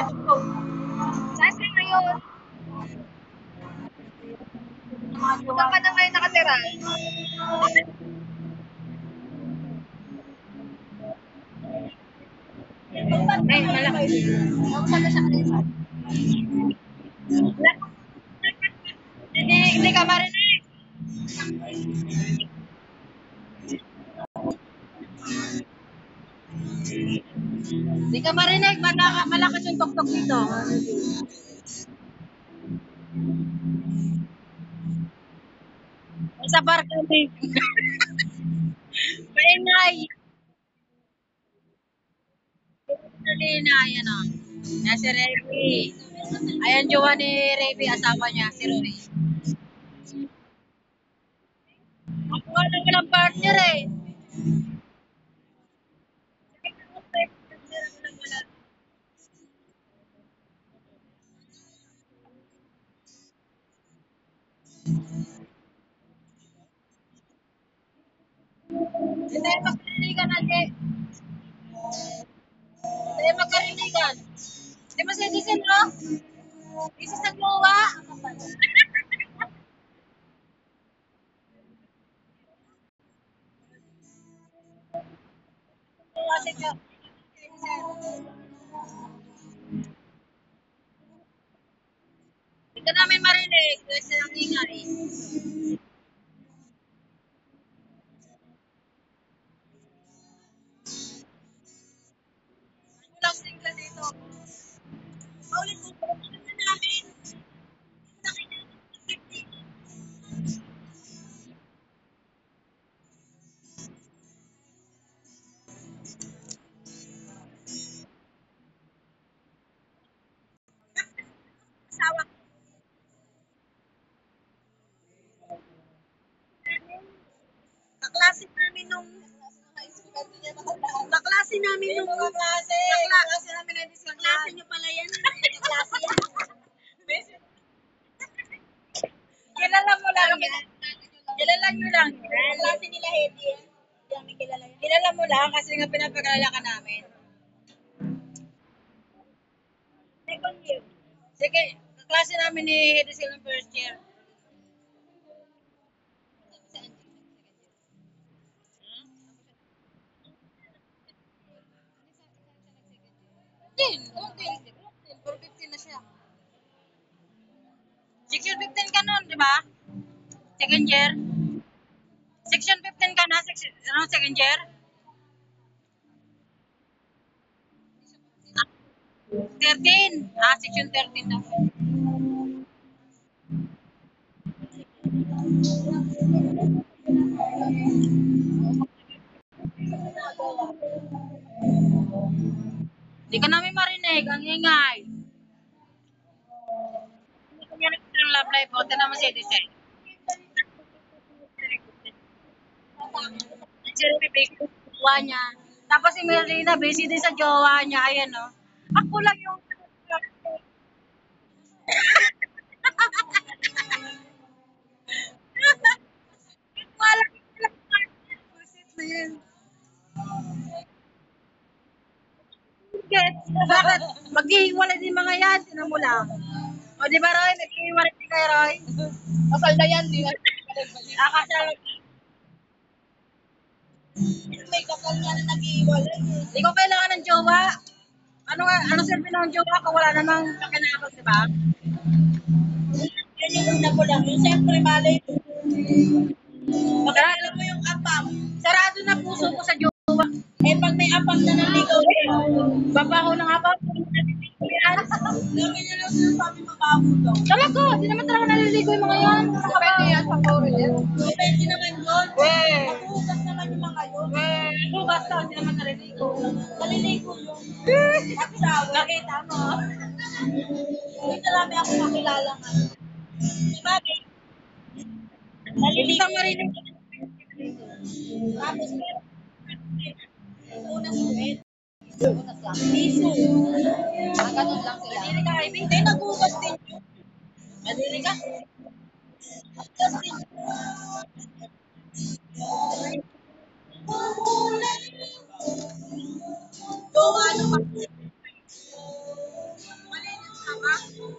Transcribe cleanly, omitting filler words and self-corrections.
tugtog. Saan ka ngayon? Saan ka na ngayon nakatira? Ay, malaki. Saan na siya kanina? Hindi ka marinig. Hindi ka marinig. Malakas yung tugtog dito. Sa bar kami. Maingay. Lina, ayan o. Yan si Remy. Ayan jowa ni Remy, asawa niya, si Roy. Ako nga lang walang partner eh. Hindi tayo magkarinigan natin. Hindi tayo magkarinigan. Di ba citizen no? Isis ng jowa. Kasi ka. Hindi ka namin marinig kasi ang ingay. Walang signal dito. Paulit mo po na namin. Asawa ko. Kaklase namin nung kaklase namin nung kaklase namin na kaklase nyo pala yan. Kaklase yan. Kilala mo lang. Kilala nyo lang. Kaklase nila Hedy. Hindi namin kilala yan. Kilala mo lang kasi nga pinapagkalala ka namin. Second year. Sige, kaklase namin ni Hedy silang first year. Okay. 450 na siya. Section 15 ka nun, di ba? Second year. Section 15 ka na, second year. 13. Section 13 na. Hindi ka namin marinig, ang ingay. Hindi ko niya ng love life, o, naman si Edison. Si Ruby, jowa niya. Tapos si Merlina, busy din sa jowa niya, ayan o. Ako lang yung wala lang. Busit na yan. Bakit? Maghihiwalay din mga yan, tinan mo lang. O di ba Roy, naghihiwalay din kay Roy? Kasal na yan, di ba? Kasal. May kasal nga na nag-iiwalay. Hindi ko kailangan ng jowa. Ano silbi ng jowa kung wala namang pakinabang, di ba? Yan yung una ko lang. Yung siyempre, malay mo. Bakit alam mo yung apam? Sarado na puso ko sa jowa. Eh, pag may apam na naligaw, Babaho ng habang. lagi nyo lang sinasabi mabaho daw. Talaga, di naman talaga naliligo yung mga yan. Pwede yan, sa foreigner. Pwede naman yun. Weh. Maghugas naman yung mga yun. Bukas lang, di naman naliligo. Naliligo yun. At shower. Nakita mo. Hindi marami ako nakilala nga. Diba, babe? Hindi Naliligo. ka marinig. Tapos meron. Unang sweat. Unas lang. Piso. Ganun lang sila. Madili ka, Ivy. Hindi, naghugas din yun. Madili ka. Naghugas din yun. Gawa naman. Ano?